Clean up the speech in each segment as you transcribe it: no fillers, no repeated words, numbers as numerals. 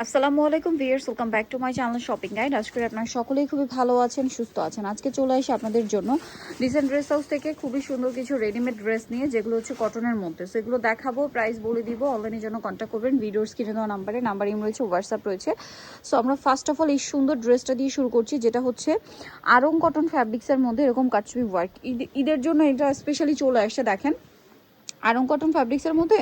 আসসালামু আলাইকুম viewers, welcome back to my channel shopping guide. আজকে আপনারা সকলেই খুবই ভালো আছেন, সুস্থ আছেন। আজকে চলে আসি আপনাদের জন্য রিসেন্ট ড্রেস হাউস থেকে খুবই সুন্দর কিছু রেডিমেড ড্রেস নিয়ে, যেগুলো হচ্ছে কটনের মধ্যে। সো এগুলো দেখাবো, প্রাইস বলে দিব। অনলাইনের জন্য কন্ট্যাক্ট করবেন ভিডিওর স্ক্রিনে দেওয়া নাম্বার ইম রয়েছে, হোয়াটসঅ্যাপ রয়েছে। সো আমরা ফার্স্ট অফ অল এই সুন্দর ড্রেসটা দিয়ে শুরু করছি, যেটা হচ্ছে আরং কটন ফ্যাব্রিক্সের মধ্যে এরকম কাটছবি ওয়ার্ক। ঈদের জন্য এটা স্পেশালি চলে আসছে। দেখেন আরং কটন ফ্যাব্রিক্সের মধ্যে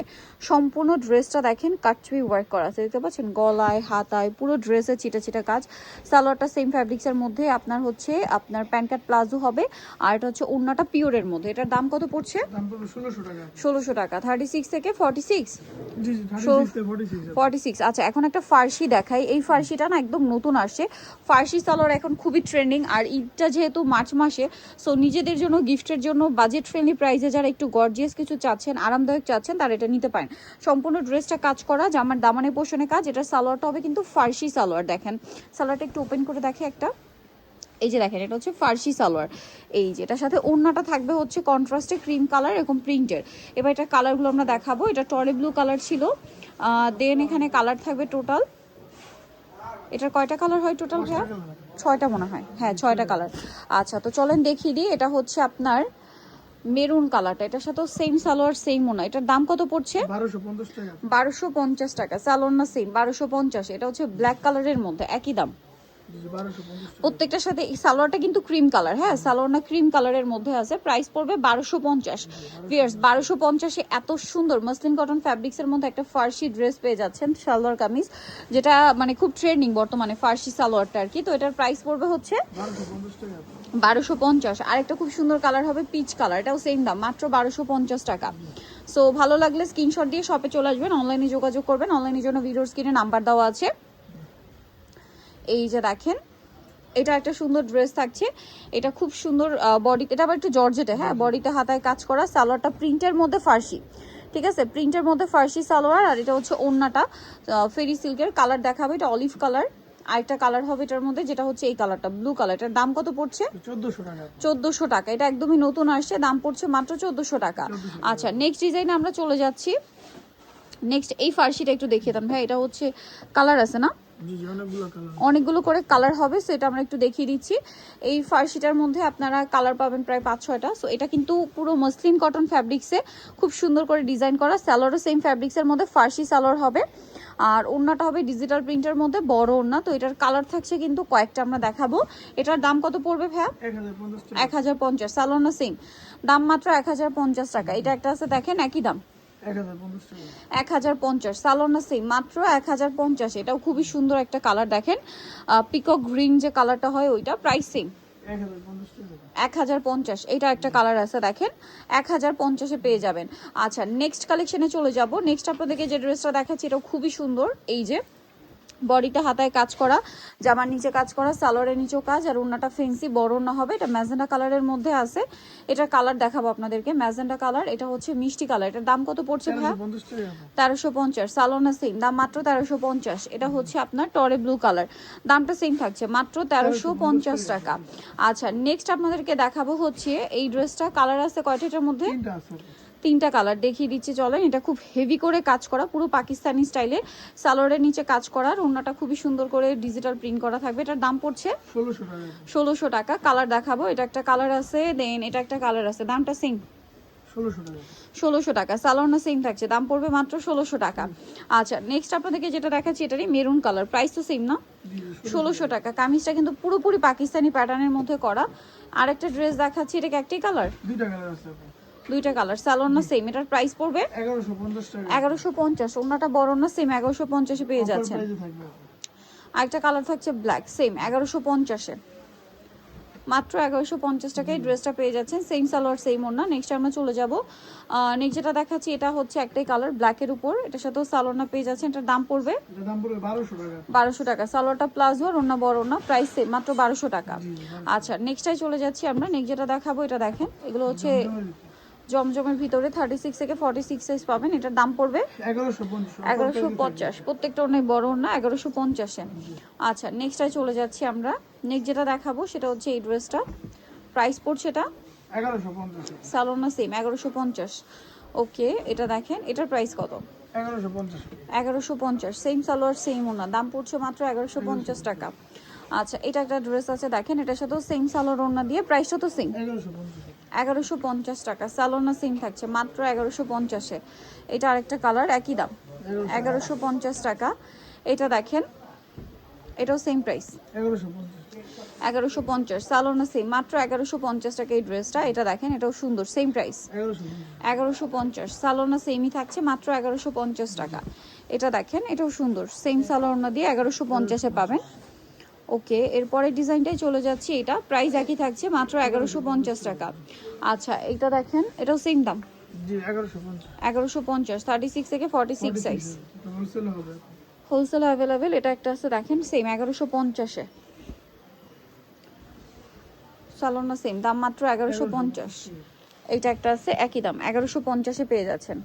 সম্পূর্ণ ড্রেসটা দেখেন কাটছবি ওয়ার্ক করা আছে, দেখতে পাচ্ছেন গলায় হাতায় পুরো ড্রেসে চিটা চিটা কাজ। সালোয়ারটা সেম ফ্যাব্রিক্সের মধ্যে আপনার প্যান্ট কাট প্লাজো হবে, আর এটা হচ্ছে ওড়নাটা পিওরের মধ্যে। এটার দাম কত পড়ছে? 1600 টাকা। 36 থেকে 46, 46। আচ্ছা, এখন একটা ফার্সি দেখাই। এই ফার্সিটা না একদম নতুন আসছে। ফার্সি সালোয়ার এখন খুবই ট্রেন্ডিং, আর ঈদটা যেহেতু মার্চ মাসে, সো নিজেদের জন্য গিফটের জন্য বাজেট ফ্রেন্ডলি প্রাইসে যারা একটু গর্জিয়াস কিছু চাচ্ছেন, আরামদায়ক চাচ্ছেন, তারা এটা নিতে পারেন। সম্পূর্ণ ড্রেসটা কাজ করা, জামার দামানে পোষণে কাজ। এটা সালোয়ারটা হবে কিন্তু ফার্সি সালোয়ার। দেখেন সালোয়ারটা একটু ওপেন করে দেখে একটা, এই যে দেখেন এটা হচ্ছে ফার্সি সালোয়ার। এই যে এটার সাথে ওড়নাটা থাকবে হচ্ছে কন্ট্রাস্টে ক্রিম কালার, এরকম প্রিন্টের। এবার এটা কালারগুলো আমরা দেখাবো। এটা টরে ব্লু কালার ছিল, দেন এখানে কালার থাকবে টোটাল। এটার কয়টা কালার হয় টোটাল ভাইয়া? 6টা মনে হয়, হ্যাঁ 6টা কালার। আচ্ছা, তো চলেন দেখিয়ে দিই। এটা হচ্ছে আপনার মেরুন কালারটা, এটার সাথে সেম সালোয়ার সেম ওনা। এটার দাম কত পড়ছে? 1250 টাকা। সালোয়ার না সেম 1250। এটা হচ্ছে ব্ল্যাক কালারের মধ্যে, একই দাম প্রত্যেকটার সাথে। এই সালোয়ারটা কিন্তু ক্রিম কালার, হ্যাঁ সালোয়ার না ক্রিম কালারের মধ্যে আছে। প্রাইস পড়বে 1250। ভিউয়ার্স 1250-এ এত সুন্দর মসলিন কটন ফ্যাব্রিক্সের মধ্যে একটা ফার্সি ড্রেস পেয়ে যাচ্ছেন, সালোয়ার কামিজ, যেটা মানে খুব ট্রেন্ডিং বর্তমানে ফার্সি সালোয়ারটা আর কি। তো এটার প্রাইস পড়বে হচ্ছে 1250। আরেকটা খুব সুন্দর কালার হবে পিচ কালার, এটাও সেম দাম, মাত্র 1250 টাকা। সো ভালো লাগলে স্ক্রিনশট দিয়ে শপে চলে আসবেন, অনলাইনে যোগাযোগ করবেন। অনলাইনের জন্য ভিডিওর স্ক্রিনে নাম্বার দেওয়া আছে। এই যে দেখেন এটা একটা সুন্দর ড্রেস থাকছে, এটা খুব সুন্দর বডি, এটা আবার একটু জর্জেটে, হ্যাঁ বডিতে হাতায় কাজ করা। সালোয়ারটা প্রিন্টের মধ্যে ফার্সি, ঠিক আছে, প্রিন্টের মধ্যে ফার্সি সালোয়ার। আর এটা হচ্ছে ওড়নাটা ফেরি সিল্কের। কালার দেখাবে, এটা অলিভ কালার। আরেকটা কালার হবে এটার মধ্যে, যেটা হচ্ছে এই কালারটা ব্লু কালার। এটার দাম কত পড়ছে? 1400 টাকা। এটা একদমই নতুন আসছে, দাম পড়ছে মাত্র 1400 টাকা। আচ্ছা, নেক্সট ডিজাইনে আমরা চলে যাচ্ছি। নেক্সট এই ফার্সিটা একটু দেখিয়ে দেন ভাই। এটা হচ্ছে কালার আছে না, অনেকগুলো করে কালার হবে, সো এটা আমরা একটু দেখিয়ে দিচ্ছি। এই ফার্সিটার মধ্যে আপনারা কালার পাবেন প্রায় 5-6টা। সো এটা কিন্তু পুরো মসলিন কটন ফ্যাব্রিক্সে খুব সুন্দর করে ডিজাইন করা। সালোয়ারও সেম ফ্যাব্রিক্সের মধ্যে ফার্সি সালোয়ার হবে, আর ওড়নাটা হবে ডিজিটাল প্রিন্টের মধ্যে বড় ওড়না। তো এটার কালার থাকছে কিন্তু কয়েকটা, আমরা দেখাবো। এটার দাম কত পড়বে ভাইয়া? 1050। সালোয়ার না সেম দাম, মাত্র 1050 টাকা। এটা একটা আছে দেখেন, একই দাম 1050। সালোয়ার না সেম, মাত্র 1050। এটাও খুবই সুন্দর একটা কালার, দেখেন পিকক গ্রিন যে কালারটা হয় ওইটা। Price same 1050। এটা একটা কালার আছে দেখেন, 1050-এ পেয়ে যাবেন। আচ্ছা, নেক্সট কালেকশনে চলে যাব। নেক্সট আপনাদেরকে যে ড্রেসটা দেখাচ্ছি এটাও খুবই সুন্দর। এই যে বডিতে হাতায় কাজ করা, জামার নিচে কাজ করা, সালোয়ারের নিচেও কাজ, আর ওড়নাটা ফেন্সি বড় ওড়না হবে। এটা ম্যাজেন্ডা কালারের মধ্যে আছে। এটার কালার দেখাবো আপনাদেরকে, ম্যাজেন্ডা কালার। এটা হচ্ছে মিষ্টি কালার। এটার দাম কত পড়ছে ভাইয়া? 1350। সালোয়ার না সেম দাম, মাত্র 1350। এটা হচ্ছে আপনার টরে ব্লু কালার, দামটা সেম থাকছে, মাত্র 1350 টাকা। আচ্ছা, নেক্সট আপনাদেরকে দেখাবো হচ্ছে এই ড্রেসটা। কালার আছে কয়টা এটার মধ্যে? 3টা কালার দেখিয়ে দিচ্ছি চলেন। এটা খুব হেভি করে কাজ করা, পুরো পাকিস্তানি স্টাইলে। সালোয়ারের নিচে কাজ করার, ওড়নাটা খুবই সুন্দর করে ডিজিটাল প্রিন্ট করা থাকবে। এটার দাম পড়ছে 1600 টাকা। কালার দেখাবো। এটা একটা কালার আছে, দেন এটা একটা কালার আছে, দামটা সেম 1600 টাকা। সালোয়ার না সেম থাকছে, দাম পড়বে মাত্র 1600 টাকা। আচ্ছা, নেক্সট আপনাদেরকে যেটা দেখাচ্ছি এটারই মেরুন কালার, প্রাইস তো সেম না, 1600 টাকা। কামিজটা কিন্তু পুরোপুরি পাকিস্তানি প্যাটার্নের মধ্যে করা। আরেকটা ড্রেস দেখাচ্ছি, এটা একটাই কালার? দুইটা কালার। সালোয়ার না সেম, এটার প্রাইস পড়বে 1150। ওড়নাটা বড় না সেম 1150-এ পেয়ে যাচ্ছেন। আরেকটা কালার থাকছে ব্ল্যাক, সেম 1150-এ, মাত্র 1150 টাকায় ড্রেসটা পেয়ে যাচ্ছেন। সেম সালোয়ার সেম ওড়না। নেক্সট আমরা চলে যাব। নেক্সট যেটা দেখাচ্ছি এটা হচ্ছে একটাই কালার ব্ল্যাকের উপর, এটার সাথেও সালোয়ার না পেয়ে যাচ্ছেন। এটার দাম পড়বে 1200 টাকা। সালোয়ারটা প্লাজো আর ওড়না বড় ওড়না, প্রাইস সেম, মাত্র 1200 টাকা। আচ্ছা, নেক্সটটাই চলে যাচ্ছি আমরা। নেক্সট যেটা দেখাবো এটা দেখেন, এগুলো হচ্ছে জমজমের ভিতরে 36 থেকে 46 সাইজ পাবেন। এটার দাম পড়বে 1150। প্রত্যেকটা অনেক বড় না, 1150-এ। আচ্ছা, নেক্সটটাই চলে যাচ্ছি আমরা। নেক্সট যেটা দেখাবো সেটা হচ্ছে এই ড্রেসটা। প্রাইস পড়ছে এটা 1150। সালোয়ার না সেম 1150। ওকে, এটা দেখেন, এটার প্রাইস কত? 1150, সেম সালোয়ার সেম ওনা, দাম পড়ছে মাত্র 1150 টাকা। আচ্ছা এটা একটা ড্রেস আছে দেখেন, এটার সাথেও সেম সালোয়ার ওনা দিয়ে, প্রাইসটা তো সেম 1150 টাকা, সালোয়ার না সেম থাকছে মাত্র 1150-এ। এটা আরেকটা কালার, একই দাম 1150 টাকা। এটা দেখেন, এটাও সেম প্রাইস 1150, সালোনা সেম মাত্র 1150 টাকা এই ড্রেসটা। এটা দেখেন, এটাও সুন্দর, সেম প্রাইস 1150, সালোনা সেমই থাকছে মাত্র 1150 টাকা। এটা দেখেন, এটাও সুন্দর, সেম সালোনা দিয়ে 1150-এ পাবেন। ওকে, এরপরে ডিজাইনটাই চলে যাচ্ছি, এটা প্রাইস একই থাকছে মাত্র 1150 টাকা। আচ্ছা এটা দেখেন, এটাও সেম দাম 1150, 36 থেকে 46 সাইজ, হোলসেল অ্যাভেলেবেল। এটা একটা আছে দেখেন, সেম 1150-এ, সালোনা সেম দাম মাত্র 1150। এইটা একটা আছে একই দাম 1150-এ পেয়ে যাচ্ছেন,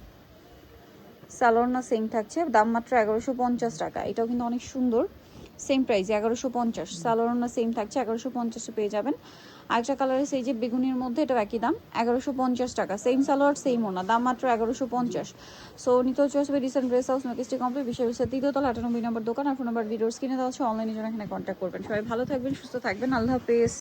সালোনা সেম থাকছে, দাম মাত্র 1150 টাকা। এটাও কিন্তু অনেক সুন্দর, সেম প্রাইস 1150, সালোনা সেম থাকছে 1150-এ পেয়ে যাবেন। আরেকটা কালারের সেই যে বেগুনির মধ্যে, এটা একই দাম 1150 টাকা, সেম সালোয়ার সেম ওনা, দাম মাত্র 1150। সো নিতে হচ্ছে আসবে রিসেন্ট ড্রেস হাউস মেকিস্ট্রি কমপ্লিট, বিশ্বের 3তলা 98 নম্বর দোকান। আর ফোন নাম্বার ভিডিওস কিনে দেওয়া হচ্ছে, অনলাইনে জন্য এখানে কন্ট্যাক্ট করবেন। সবাই ভালো থাকবেন, সুস্থ থাকবেন, আল্লাহ হাফেজ।